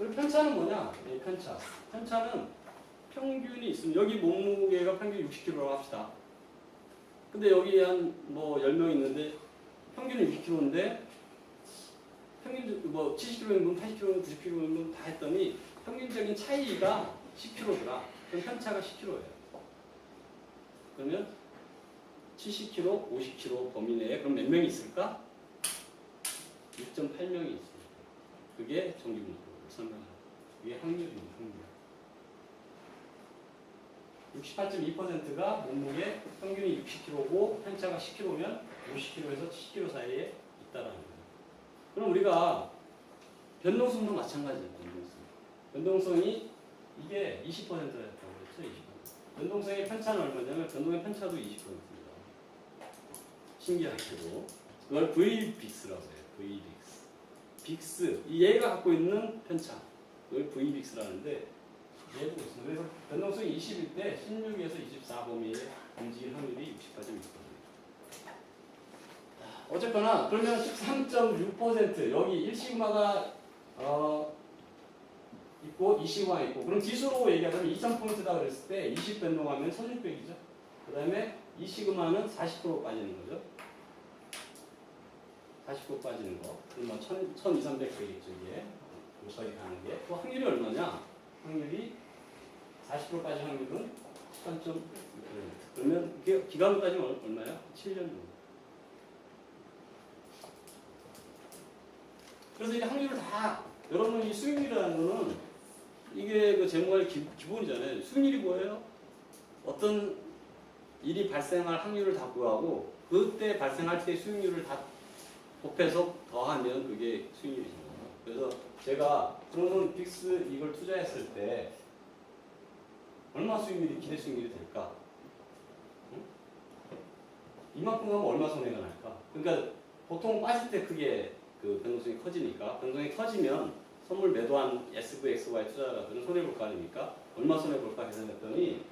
그리고 편차는 뭐냐? 이 편차. 편차는 평균이 있으면 여기 몸무게가 평균 60kg라고 합시다. 근데 여기 한 뭐 10명 있는데 평균은 60kg인데 평균 뭐 70kg인 분, 80kg인 분, 90kg인 분 다 했더니 평균적인 차이가 10kg더라. 그럼 편차가 10kg예요. 그러면 70kg, 50kg 범위 내에 그럼 몇 명이 있을까? 6.8명이 있습니다. 그게 정기분포를 설명합니다. 이게 확률입니다. 확률. 68.2%가 몸무게 평균이 60kg고 편차가 10kg면 50kg에서 70kg 사이에 있다라는 거예요. 그럼 우리가 변동성도 마찬가지예요. 변동성이 이게 20%였다고 그랬죠. 20%. 변동성의 편차는 얼마냐면 변동의 편차도 20%입니다. 신기하게도 그걸 V빅스라고 해요. V빅스. 빅스. 이 얘가 갖고 있는 편차. 그걸 V빅스라는데 얘 보고 있습니다. 그래서 변동성이 20일 때 16에서 24 범위에 움직일 확률이 68.6%. 어쨌거나 그러면 13.6% 여기 1시그마가 있고 2시그마가 있고 그럼 지수로 얘기하자면 2000포인트다 그랬을 때 20 변동하면 1600이죠. 그 다음에 2시그마는 40% 빠지는 거죠. 40% 빠지는 거. 그럼 뭐 1200 되겠죠 이게. 여기까지 가는 게. 그 확률이 얼마냐? 확률이 40% 빠진 확률은 13.6%. 그러면 이게 기간으로 따지면 얼마야? 7년 정도. 그래서 이게 확률을 다 여러분 이 수익률이라는 거는 이게 그 재무관의 기본이잖아요. 수익률이 뭐예요? 어떤 일이 발생할 확률을 다 구하고 그때 발생할 때 수익률을 다 곱해서 더하면 그게 수익률이죠. 그래서 제가 그러면 빅스 이걸 투자했을 때 얼마 수익률이 기대 수익률이 될까? 응? 이만큼 하면 얼마 손해가 날까? 그러니까 보통 빠질 때 크게 그 변동성이 커지니까 변동성이 커지면 선물 매도한 SVXY 투자자들은 손해볼 거 아닙니까? 얼마 손해볼까 계산했더니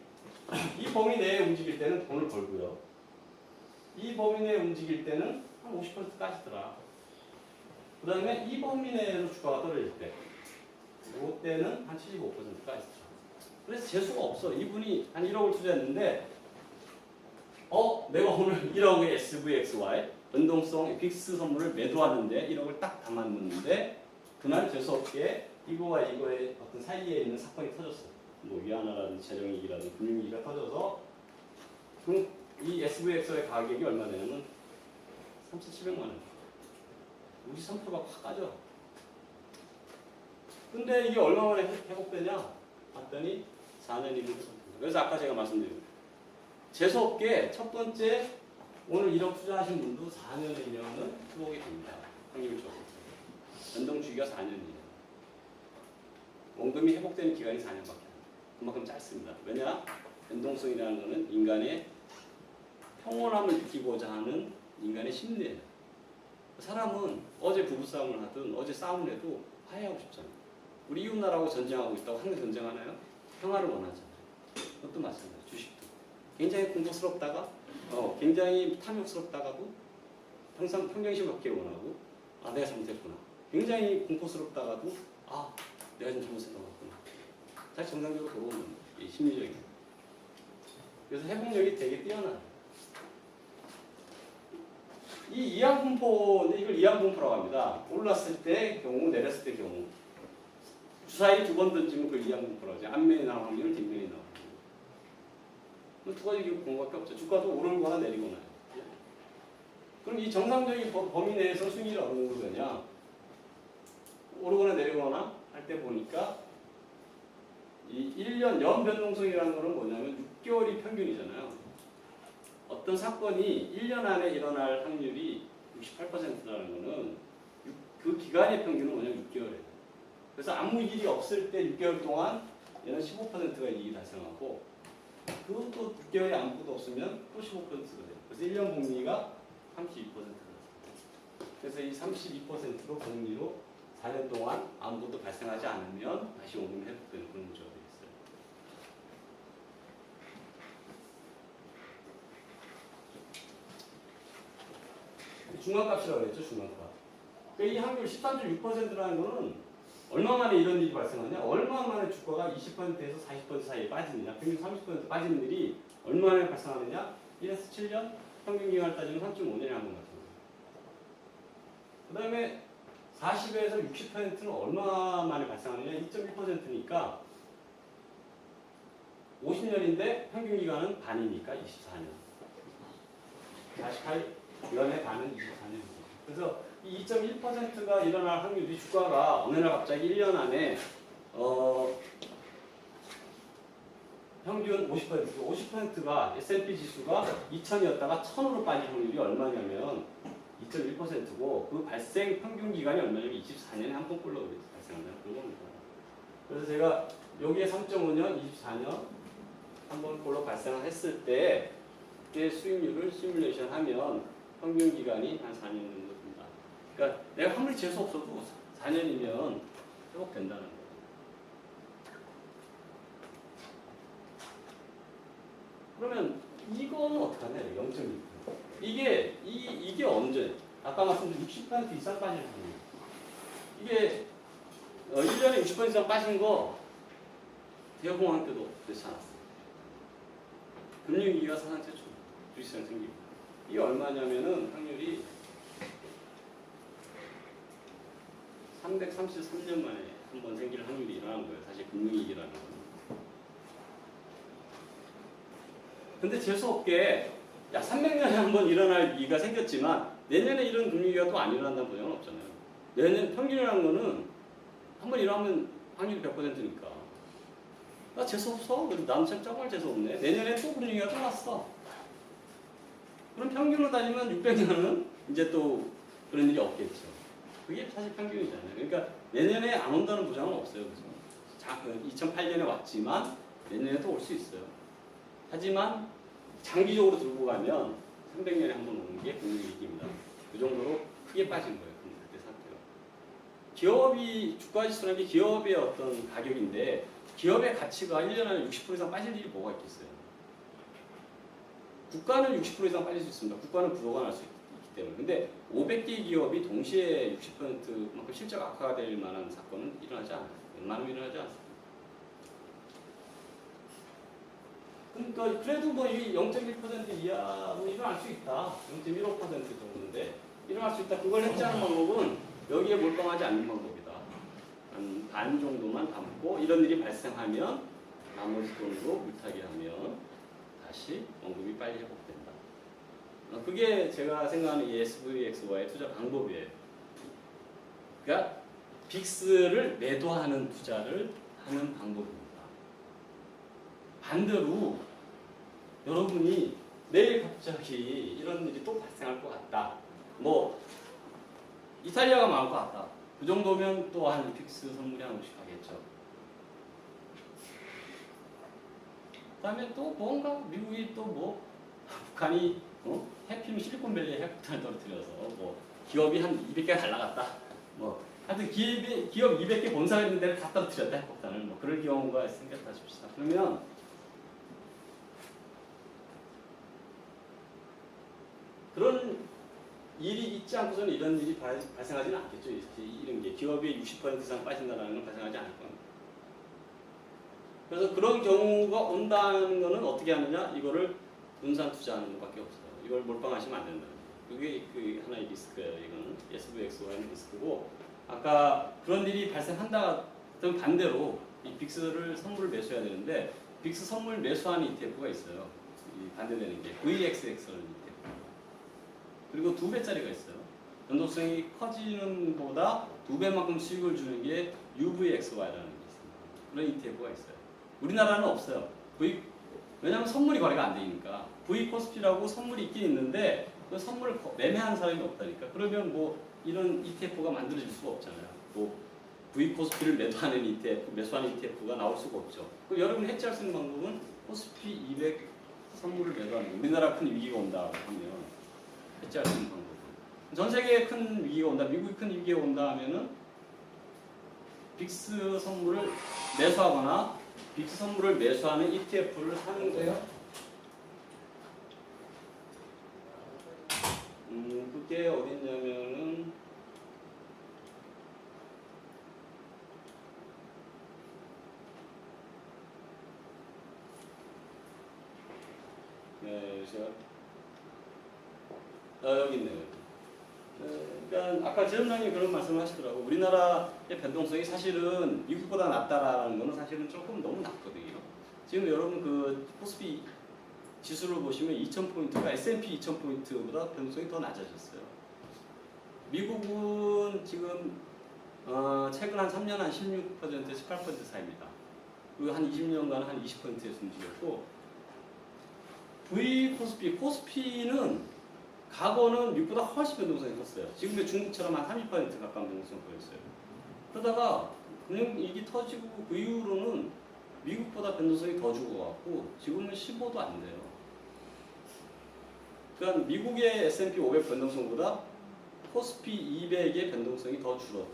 이 범위 내에 움직일 때는 돈을 벌고요. 이 범위 내에 움직일 때는 한 50% 까지더라. 그 다음에 이 범위 내에서 주가가 떨어질 때 이때는 한 75% 까지더라. 그래서 재수가 없어. 이분이 한 1억을 투자했는데 내가 오늘 1억의 SVXY 변동성 빅스 선물을 매도하는데 1억을 딱 담았는데 그날 재수없게 이거와 이거의 어떤 사이에 있는 사건이 터졌어. 뭐 위안화라든지 재정위기라든지 금융위기가 터져서 그럼 이 SVX의 가격이 얼마 되냐면 3,700만 원. 53%가 확 까져. 근데 이게 얼마 만에 회복되냐? 봤더니 4년이면 그래서 아까 제가 말씀드린 재수없게 첫 번째 오늘 1억 투자하신 분도 4년이면은 회복이 됩니다. 확률적으로. 변동 주기가 4년이에요. 원금이 회복되는 기간이 4년밖에 안 돼요. 그만큼 짧습니다. 왜냐? 변동성이라는 것은 인간의 평온함을 느끼고자 하는 인간의 심리예요. 사람은 어제 부부싸움을 하든 어제 싸움을 해도 화해하고 싶잖아요. 우리 이웃나라하고 전쟁하고 있다고 항상 전쟁하나요? 평화를 원하잖아요. 그것도 마찬가지예요. 주식도. 굉장히 공포스럽다가 굉장히 탐욕스럽다가도 항상 평정심 갖기를 원하고 내가 잘못했구나. 굉장히 공포스럽다가도 내가 좀 잘못 생각했구나. 다시 정상적으로 돌아오는 이 심리적인. 그래서 회복력이 되게 뛰어나요. 이 이항분포인데 이걸 이항분포라고 합니다. 올랐을 때 경우, 내렸을 때 경우. 주사위 2번 던지면 그걸 이항분포라고 하죠. 앞면이 나올 확률, 뒷면이 나올 확률. 두 가지 경우밖에 없죠. 주가도 오르거나 내리거나. 그럼 이 정상적인 범위 내에서 수익이 어느 정도 되냐? 오르거나 내리거나 할 때 보니까 이 1년 연 변동성이라는 거는 뭐냐면 6개월이 평균이잖아요. 어떤 사건이 1년 안에 일어날 확률이 68%라는 거는 그 기간의 평균은 뭐냐면 6개월이에요. 그래서 아무 일이 없을 때 6개월 동안 얘는 15%가 이익이 발생하고 그것도 6개월에 아무것도 없으면 또 15%가 돼요. 그래서 1년 복리가 32%가 돼요. 그래서 이 32%로 복리로 4년 동안 아무것도 발생하지 않으면 다시 원금이 회복되는 그런 구조가 되어 있어요. 중간값이라고 했죠, 중간값. 그러니까 이 확률 13.6%라는 거는 얼마 만에 이런 일이 발생하냐? 얼마 만에 주가가 20%에서 40% 사이에 빠지느냐? 평균 30% 빠지는 일이 얼마 만에 발생하느냐? 1에서 7년? 평균 기간을 따지면 3.5년에 한 번 같은 거예요. 그 다음에 40에서 60%는 얼마 만에 발생하느냐? 2.1%니까 50년인데 평균 기간은 반이니까 24년. 48년의 반은 24년이죠. 그래서 이 2.1%가 일어날 확률이 주가가 어느 날 갑자기 1년 안에 평균 50%가 S&P 지수가 2000이었다가 1000으로 빠질 확률이 얼마냐면 2.1%고 그 발생 평균 기간이 얼마냐면 24년에 한 번꼴로 발생한다는 그런 겁니다. 그래서 제가 여기에 3.5년, 24년 한 번꼴로 발생을 했을 때 그때 수익률을 시뮬레이션 하면 평균 기간이 한 4년 정도 됩니다. 그러니까 내가 아무리 재수 없어도 4년이면 회복된다는 거예요. 그러면 이거는 어떻게 하냐? 0.2. 이게 언제? 아까 말씀드린 60% 이상 빠질 확률. 이게 1년에 60% 이상 빠진 거 대공황 때도 그렇지 않았어요. 금융위기가 사상 최초 주식시장 생기고. 이게 얼마냐면은 확률이 333년 만에 한 번 생길 확률이 일어난 거예요. 사실 금융위기라는 건. 근데 재수없게 300년에 한 번 일어날 위기가 생겼지만 내년에 이런 금융위기가 또 안 일어난다는 보장은 없잖아요. 내년 평균이라는 거는 한 번 일어나면 확률이 100%니까. 나 재수없어? 나는 참 정말 재수없네. 내년에 또 금융위기가 또 났어. 그럼 평균으로 따지면 600년은 이제 또 그런 일이 없겠죠. 그게 사실 평균이잖아요. 그러니까 내년에 안 온다는 보장은 없어요. 그죠? 2008년에 왔지만 내년에도 올 수 있어요. 하지만 장기적으로 들고 가면 300년에 한 번 오는 게 금융위기입니다. 그 정도로 크게 빠진 거예요. 그때 상태가. 기업이 주가지수라는 게 기업의 어떤 가격인데 기업의 가치가 1년 안에 60% 이상 빠질 일이 뭐가 있겠어요. 국가는 60% 이상 빠질 수 있습니다. 국가는 부도가 날 수 있기 때문에. 근데 500개 기업이 동시에 60%만큼 실적 악화가 될 만한 사건은 일어나지 않아요. 웬만하면 일어나지 않습니다. 그러니까 그래도 뭐 이 0.1% 이하로 일어날 수 있다. 0.15% 정도인데 일어날 수 있다. 그걸 해체하는 방법은 여기에 몰빵하지 않는 방법이다. 한 반 정도만 담고 이런 일이 발생하면 나머지 돈으로 물타기 하면 다시 원금이 빨리 회복된다. 그게 제가 생각하는 이 SVX와의 투자 방법이에요. 그러니까 빅스를 매도하는 투자를 하는 방법입니다. 반대로 여러분이 내일 갑자기 이런 일이 또 발생할 것 같다. 뭐 이탈리아가 망할 것 같다. 그 정도면 또 한 빅스 선물이 한 50 가겠죠. 그 다음에 또 뭔가 미국이 또 뭐 북한이 해피면 실리콘밸리에 핵폭탄을 떨어뜨려서 뭐 기업이 한 200개가 날라갔다. 뭐 하여튼 기업 200개 본사가 있는 데를 다 떨어뜨렸다. 핵폭탄을. 뭐 그럴 경우가 생겼다 칩시다. 그러면 그런 일이 있지 않고서는 이런 일이 발생하지는 않겠죠. 이런 게 기업이 60% 이상 빠진다는 건 발생하지 않을 겁니다. 그래서 그런 경우가 온다는 거는 어떻게 하느냐? 이거를 분산 투자하는 것밖에 없어요. 이걸 몰빵하시면 안 된다. 그게 그 하나의 리스크예요. 이거는 SVX와의 리스크고 아까 그런 일이 발생한다 등 반대로 이 빅스를 선물을 매수해야 되는데 빅스 선물 매수하는 ETF가 있어요. 이 반대되는 게 VXX라는 ETF. 그리고 2배짜리가 있어요. 변동성이 커지는 보다 2배만큼 수익을 주는 게 UVXY라는 게 있습니다. 그런 ETF가 있어요. 우리나라는 없어요. 왜냐하면 선물이 거래가 안 되니까. V코스피라고 선물이 있긴 있는데 그 선물을 매매하는 사람이 없다니까. 그러면 뭐 이런 ETF가 만들어질 수가 없잖아요. 뭐 V코스피를 매도하는 ETF, 매수하는 ETF가 나올 수가 없죠. 그럼 여러분이 해체할 수 있는 방법은 코스피 200 선물을 매도하는 거예요. 우리나라 큰 위기가 온다 하면 해체할 수 있는 방법. 전 세계에 큰 위기가 온다, 미국이 큰 위기가 온다 하면은 빅스 선물을 매수하거나 빅스 선물을 매수하는 ETF를 사는 거예요. 그게 어딨냐면은 제가 여기 있네요. 그러니까 아까 지점장님 그런 말씀을 하시더라고. 우리나라의 변동성이 사실은 미국보다 낮다라는 거는 사실은 조금 너무 낮거든요. 지금 여러분 그 코스피 지수를 보시면 2000포인트가 S&P 2000포인트보다 변동성이 더 낮아졌어요. 미국은 지금 최근 한 3년 한 16%, 18% 사이입니다. 그리고 한 20년간 한 20%에서 움직였고 코스피는 과거는 미국보다 훨씬 변동성이 컸어요. 지금의 중국처럼 한 30% 가까운 변동성을 보였어요. 그러다가 그냥 이게 터지고 그 이후로는 미국보다 변동성이 더 죽어갖고 지금은 15도 안 돼요. 그러니까 미국의 S&P 500 변동성보다 코스피 200의 변동성이 더 줄어들었어요.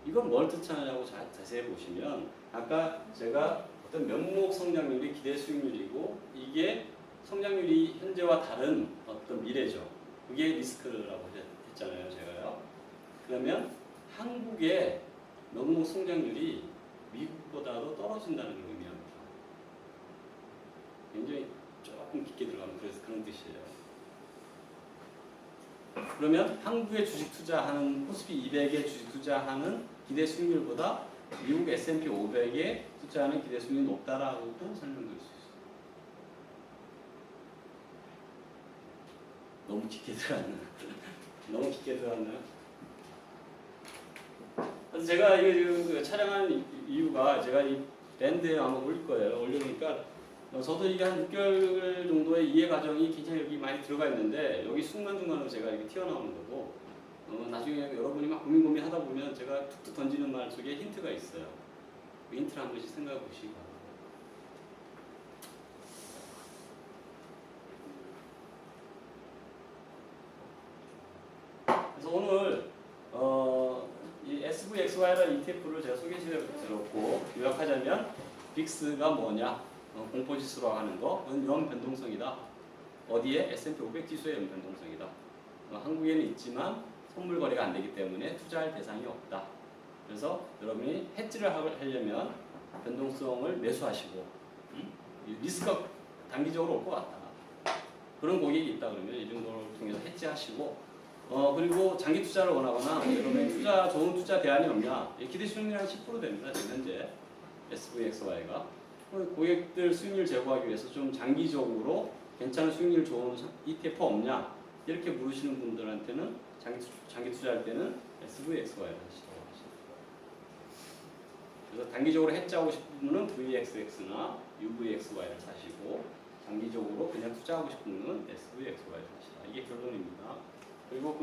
이건 뭘 뜻하냐고 자세히 보시면 아까 제가 어떤 명목 성장률이 기대 수익률이고 이게 성장률이 현재와 다른 어떤 미래죠. 그게 리스크라고 했잖아요, 제가요. 그러면 한국의 명목 성장률이 미국보다도 떨어진다는 걸 의미합니다. 굉장히 조금 깊게 들어가면 그래서 그런 뜻이에요. 그러면 한국의 주식 투자하는 코스피 200에 주식 투자하는 기대 수익률보다 미국 S&P 500에 투자하는 기대 수익률이 높다라고도 설명드릴 수 있어요. 너무 깊게 들어갔나요? 너무 깊게 들어갔나요? 그래서 제가 이게 지금 촬영한 이유가 제가 이 밴드에 아마 올릴 거예요. 올려놓으니까 저도 이게 한 6개월 정도의 이해 과정이 굉장히 여기 많이 들어가 있는데 여기 순간순간으로 제가 이렇게 튀어나오는 거고 나중에 여러분이 막 고민 하다 보면 제가 툭툭 던지는 말 속에 힌트가 있어요. 그 힌트를 한 번씩 생각해 보시기 바랍니다. 그래서 오늘 이 SVXY라는 ETF를 제가 소개해드렸고 요약하자면 빅스가 뭐냐? 공포지수라고 하는 거, 그건 연 변동성이다. 어디에? S&P 500 지수의 연 변동성이다. 한국에는 있지만 선물 거래가 안 되기 때문에 투자할 대상이 없다. 그래서 여러분이 해지를 하려면 변동성을 매수하시고 리스크가 단기적으로 올 것 같다. 그런 고객이 있다 그러면 이 정도를 통해서 해지하시고 그리고 장기 투자를 원하거나 여러분이 좋은 투자 대안이 없냐? 기대 수익률이 한 10% 됩니다. 지금 현재 SVXY가. 고객들 수익률 제고하기 위해서 좀 장기적으로 괜찮은 수익률 좋은 ETF 없냐 이렇게 물으시는 분들한테는 장기 투자할 때는 SVXY를 하시도록 하십니다. 그래서 단기적으로 해지하고 싶은 분은 VXX나 UVXY를 사시고 장기적으로 그냥 투자하고 싶은 분은 SVXY를 사시라. 이게 결론입니다. 그리고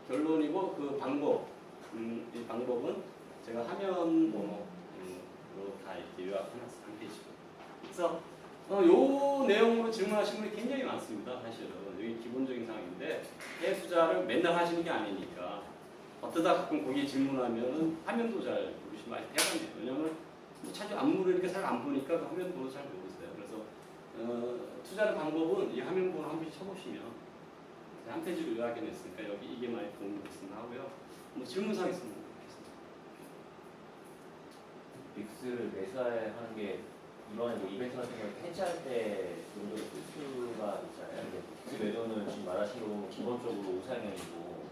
결론이고 그 방법 이 방법은 제가 화면 다 이렇게 요약해놨어 한 페이지고. 그래서 요 내용으로 질문하시는 분이 굉장히 많습니다. 사실은 여기 기본적인 상황인데 해외 투자를 맨날 하시는 게 아니니까 어떠다 가끔 거기에 질문하면은 화면도 잘 모르시면 많이 대단해요. 왜냐면 자주 안 물으니까 잘 안 보니까 그 화면 번호 잘 모르세요. 그래서 투자하는 방법은 이 화면 번호 한 번씩 쳐보시면 한 페이지로 요약해냈으니까 여기 이게 많이 도움이 됐으면 하고요. 뭐 질문사항 있으면 빅스를 매수하는 게 이번에 뭐 이벤트 같은 경우 해지할 때 용도로 쓸 수가 있잖아요. 근데 빅스 매도는 지금 말하신 거 보면 기본적으로 우상향이고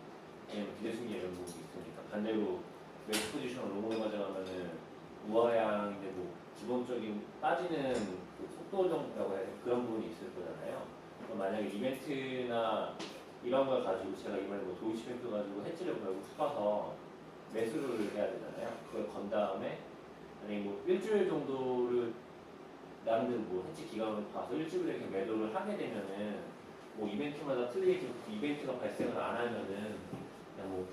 아니면 기대수익이 이런 부분이 있으니까 반대로 매수 포지션을 롱으로 가져가면은 우하향인데 뭐 기본적인 빠지는 그 속도 정도라고 해야 돼 그런 부분이 있을 거잖아요. 그럼 만약에 이벤트나 이런 걸 가지고 제가 이번에 뭐 도이치뱅크 가지고 해지를 걸고 싶어서 매수를 해야 되잖아요. 그걸 건 다음에 아니 뭐 일주일 정도를 나름대로 뭐 해지 기간을 봐서 일주일에 이렇게 매도를 하게 되면은 뭐 이벤트마다 틀리게 이벤트가 발생을 안 하면은 그냥 뭐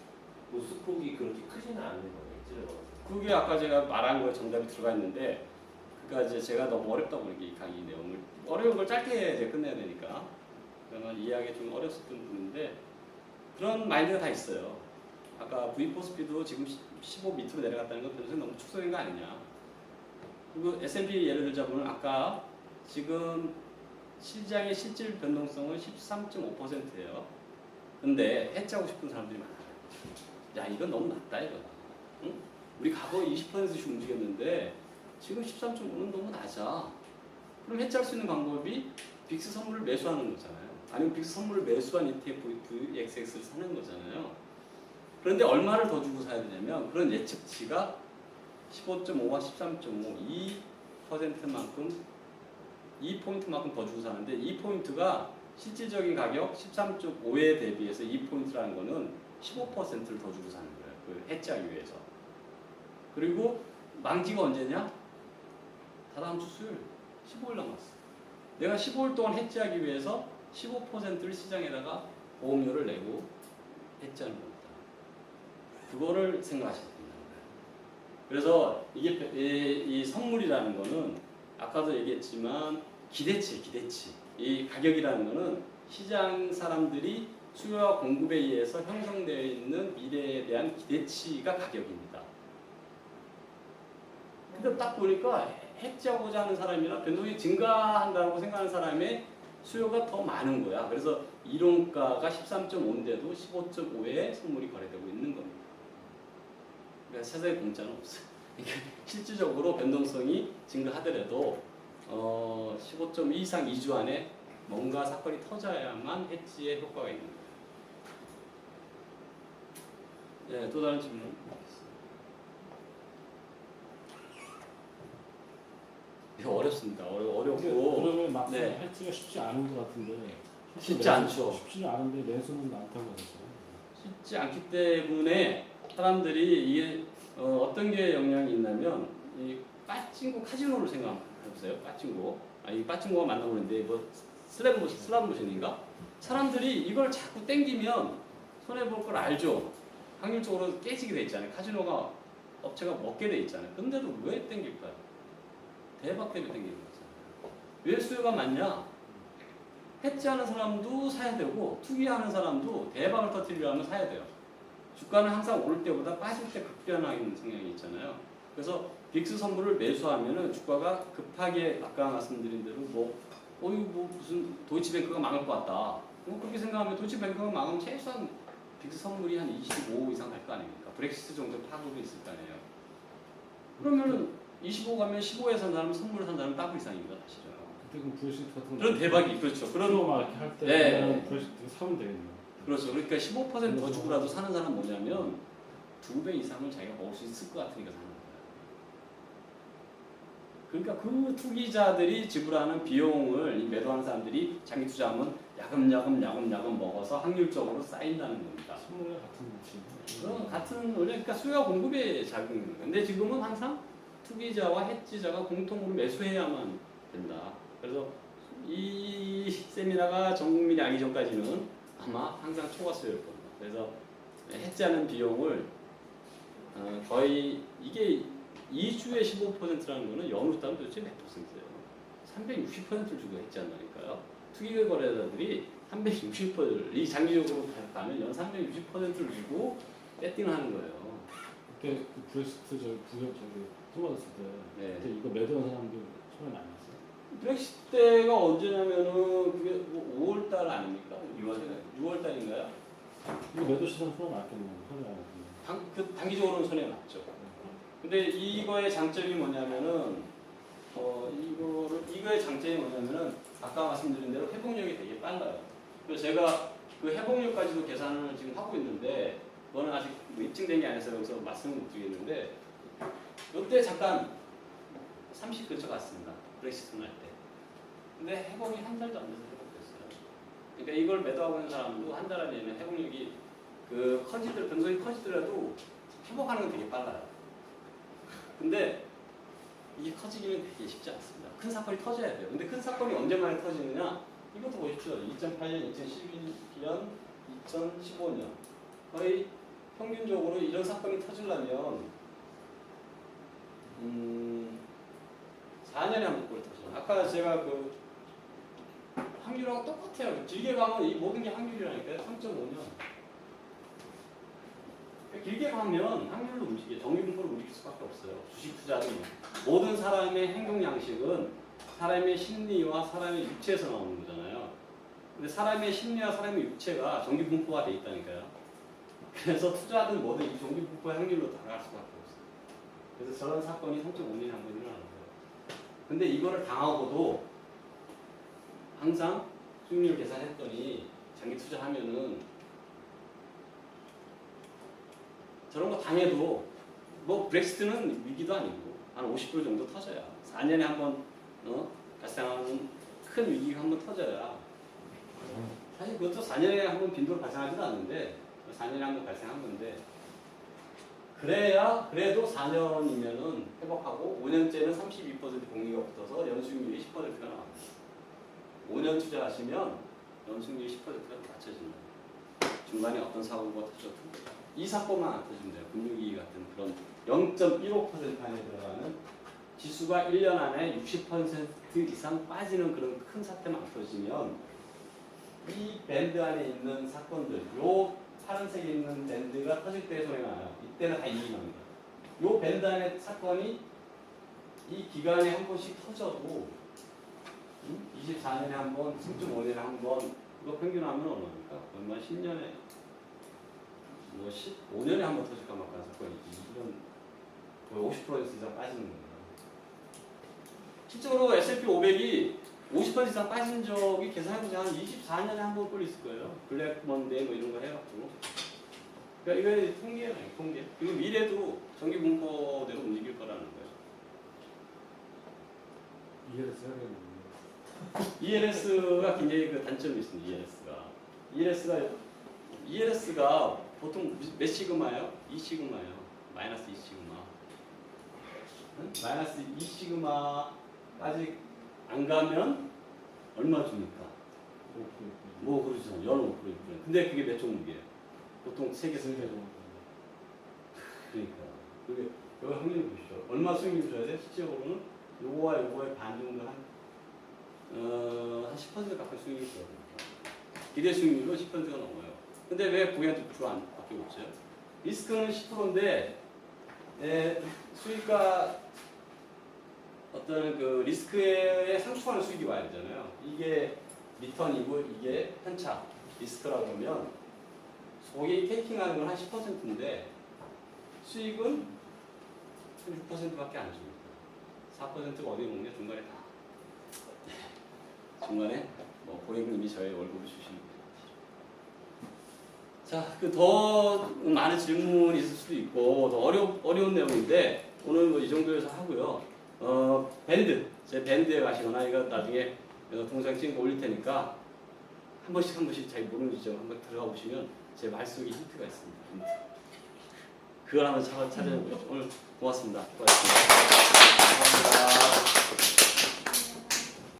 로스폭이 그렇게 크지는 않는 거예요. 해지를 걸어서. 그게 아까 제가 말한 거에 정답이 들어가 있는데 그러니까 이제 제가 너무 어렵다 보니까 이 강의 내용을 어려운 걸 짧게 이제 끝내야 되니까 그러면 이해하기 좀 어렸었던 분인데 그런 마인드가 다 있어요. 아까 V코스피도 지금 15 밑으로 내려갔다는 건 변동성이 너무 축소된 거 아니냐. 그리고 S&P 예를 들자면 아까 지금 시장의 실질 변동성은 13.5%예요. 근데 해지하고 싶은 사람들이 많아요. 야 이건 너무 낮다 이거다. 응? 우리 과거 20%씩 움직였는데 지금 13.5는 너무 낮아. 그럼 해지할 수 있는 방법이 빅스 선물을 매수하는 거잖아요. 아니면 빅스 선물을 매수한 ETF VXX를 사는 거잖아요. 그런데 얼마를 더 주고 사야 되냐면 그런 예측치가 15.5와 13.5 2%만큼 2포인트만큼 더 주고 사는데 2포인트가 실질적인 가격 13.5에 대비해서 2포인트라는 거는 15%를 더 주고 사는 거예요. 그 해지하기 위해서. 그리고 만기가 언제냐? 다다음 주 수요일 15일 남았어. 내가 15일 동안 해지하기 위해서 15%를 시장에다가 보험료를 내고 해지하는 겁니다. 그거를 생각하셔야 된다는 거예요. 그래서 이게 이 선물이라는 거는 아까도 얘기했지만 기대치. 이 가격이라는 거는 시장 사람들이 수요와 공급에 의해서 형성되어 있는 미래에 대한 기대치가 가격입니다. 근데 딱 보니까 해지하고자 하는 사람이나 변동이 증가한다고 생각하는 사람의 수요가 더 많은 거야. 그래서 이론가가 13.5인데도 15.5에 선물이 거래되고 있는 겁니다. 그러니까 세상에 공짜는 없어요. 그러니까 실질적으로 변동성이 증가하더라도 15.2 이상 2주 안에 뭔가 사건이 터져야만 해지의 효과가 있는 거예요. 네, 또 다른 질문. 이거 어렵습니다. 어렵고. 그러면 막상 네. 해지가 쉽지 않은 것 같은데. 쉽지 않죠. 쉽지는 않은데 매수는 많다고 하셨어요. 쉽지 않기 때문에 사람들이 이게 어떤 게 영향이 있냐면 이 빠찡고 카지노를 생각해보세요. 빠찡고. 이 빠찡고가 맞나 보는데 뭐 슬롯머신인가? 사람들이 이걸 자꾸 땡기면 손해볼 걸 알죠. 확률적으로 깨지게 돼 있잖아요. 카지노가 업체가 먹게 돼 있잖아요. 근데도 왜 땡길까요? 대박 때문에 땡기는 거잖아요. 왜 수요가 많냐? 해지하는 사람도 사야 되고 투기하는 사람도 대박을 터뜨리려면 사야 돼요. 주가는 항상 오를 때보다 빠질 때 급변하는 성향이 있잖아요. 그래서 빅스 선물을 매수하면은 주가가 급하게 아까 말씀드린 대로 무슨 도이치뱅크가 망할 것 같다. 그렇게 생각하면 도이치뱅크가 망하면 최소한 빅스 선물이 한 25 이상 갈 거 아닙니까? 브렉시트 정도 파급이 있을 거 아니에요. 그러면은 25 가면 15에 산 사람 선물을 산 사람 더블 이상입니다, 사실은. 그때 그 브레시트 같은 거. 그런 대박이 그렇죠. 그런 거 막 이렇게 할 때. 네. 브레시트 사면 되겠네요. 그렇죠. 그러니까 15%더 주고라도 사는 사람 뭐냐면 2배 이상을 자기가 먹을 수 있을 것 같으니까 사는 거예요. 그러니까 그 투기자들이 지불하는 비용을 이 매도하는 사람들이 장기 투자하면 야금야금 먹어서 확률적으로 쌓인다는 겁니다. 선물과 같은 것이. 같은 원래 그러니까 수요와 공급의 작용인 거예요. 근데 지금은 항상 투기자와 해지자가 공통으로 매수해야만 된다. 그래서 이 세미나가 전 국민이 알기 전까지는 아마 항상 초과수요일 겁니다. 그래서 해지하는 비용을 거의 이게 2주에 15%라는 거는 연으로 따면 도대체 몇 %예요? 360%를 주고 해지한다니까요. 투기 거래자들이 360%를 이 장기적으로 가면 연 360%를 주고 배팅을 하는 거예요. 그때 그 브레시트 부역 통과됐을 때. 네. 그때 이거 매도한 사람들 손해 많이 났어요. 브렉시트 때가 언제냐면은 그게 뭐 5월달 아닙니까? 6월달인가요? 이거 매도 시장 손해 났겠네요. 손해 안 났겠네요. 단기적으로는 손해가 났죠. 근데 이거의 장점이 뭐냐면은 이거의 장점이 뭐냐면은 아까 말씀드린 대로 회복력이 되게 빨라요. 그래서 제가 그 회복력까지도 계산을 지금 하고 있는데 그거는 아직 뭐 입증된 게 아니라서 여기서 말씀을 못 드리겠는데 이때 잠깐 30 근처 갔습니다. 브렉시트 날 때. 근데 회복이 한 달도 안 돼서 회복됐어요. 그러니까 이걸 매도하고 있는 사람도 한 달 안에는 회복력이 변동이 커지더라도 회복하는 건 되게 빨라요. 근데 이게 커지기는 되게 쉽지 않습니다. 큰 사건이 터져야 돼요. 근데 큰 사건이 언제만에 터지느냐? 이것도 보십시오. 2008년, 2012년, 2015년 거의 평균적으로 이런 사건이 터지려면 4년에 한 번 터져요. 아까 제가 그 확률하고 똑같아요. 길게 가면 이 모든 게 확률이라니까요. 3.5년. 길게 가면 확률로 움직여요. 정기분포를 움직일 수밖에 없어요. 주식 투자는 모든 사람의 행동 양식은 사람의 심리와 사람의 육체에서 나오는 거잖아요. 근데 사람의 심리와 사람의 육체가 정기분포가 돼 있다니까요. 그래서 투자든 뭐든 이 정기분포의 확률로 다가갈 수밖에 없어요. 그래서 저런 사건이 3.5년에 한 번 일어나는 거예요. 근데 이거를 당하고도 항상 수익률 계산했더니 장기 투자하면은 저런 거 당해도 뭐 브렉시트는 위기도 아니고 한 50% 정도 터져야 4년에 한번 발생하는 큰 위기가 한번 터져야 사실 그것도 4년에 한번 빈도로 발생하지도 않는데 4년에 한번 발생한 건데 그래야 그래도 4년이면은 회복하고 5년째는 32% 공리가 붙어서 연수익률이 10%가 나옵니다. 5년 투자하시면 연수익률이 10%가 낮춰진다. 중간에 어떤 사고가 터져도 이 사건만 안 터지면 돼요. 금융위기 같은 그런 0.15% 안에 들어가는 지수가 1년 안에 60% 이상 빠지는 그런 큰 사태만 안 터지면 이 밴드 안에 있는 사건들, 요 파란색에 있는 밴드가 터질 때 소리가 나요. 이때는 다 이익이 납니다. 요 밴드 안에 사건이 이 기간에 한 번씩 터져도 24년에 한 번, 3.5년에 한 번, 이거 평균하면 얼마입니까? 얼마 10년에 뭐 15년에 한 번 터질까 말까 사건이지. 이런 거의 50% 이상 빠지는 거예요. 실제로 S&P 500이 50% 이상 빠진 적이 계산해보자 한 24년에 한 번 꼴 있을 거예요. 블랙 먼데이 뭐 이런 거 해갖고. 그러니까 이거 통계예요, 통계. 그리고 미래도 정기 분포대로 움직일 거라는 거예요. ELS 해야겠네요. ELS가 굉장히 그 단점이 있습니다. ELS가 보통 몇 시그마예요? 2시그마예요. 마이너스 2시그마. 응? 마이너스 2시그마까지 안 가면 얼마 줍니까? 뭐 그러죠. 연 5%. 근데 그게 몇 종목이에요? 보통 세계 승계죠. 그러니까. 그게 여기 확률 보시죠. 얼마 수익률 줘야 돼? 실질적으로는 요거와 요거의 반 정도 한 10% 가까이 수익률이 들어갑니다. 기대 수익률은 10%가 넘어요. 근데 왜 고객한테 주로 안 바뀌고 있어요? 리스크는 10%인데 수익과 어떤 그 리스크에 상충하는 수익이 와야 되잖아요. 이게 리턴이고 이게 편차 리스크라고 하면 소위 테이킹하는 건 한 10%인데 수익은 6%밖에 안 줍니다. 4%가 어디에 먹냐? 중간에 다. 중간에 뭐 고객님이 저희 월급을 주시는 거예요. 자, 그 더 많은 질문이 있을 수도 있고 더 어려운 내용인데 오늘 뭐 이 정도에서 하고요. 제 밴드에 가시거나 이거 나중에 동영상 찍은 거 올릴 테니까 한 번씩 잘 모르는 지점 한번 들어가 보시면 제 말 속에 힌트가 있습니다. 힌트. 그걸 한번 찾아보죠. 오늘 고맙습니다. 고맙습니다.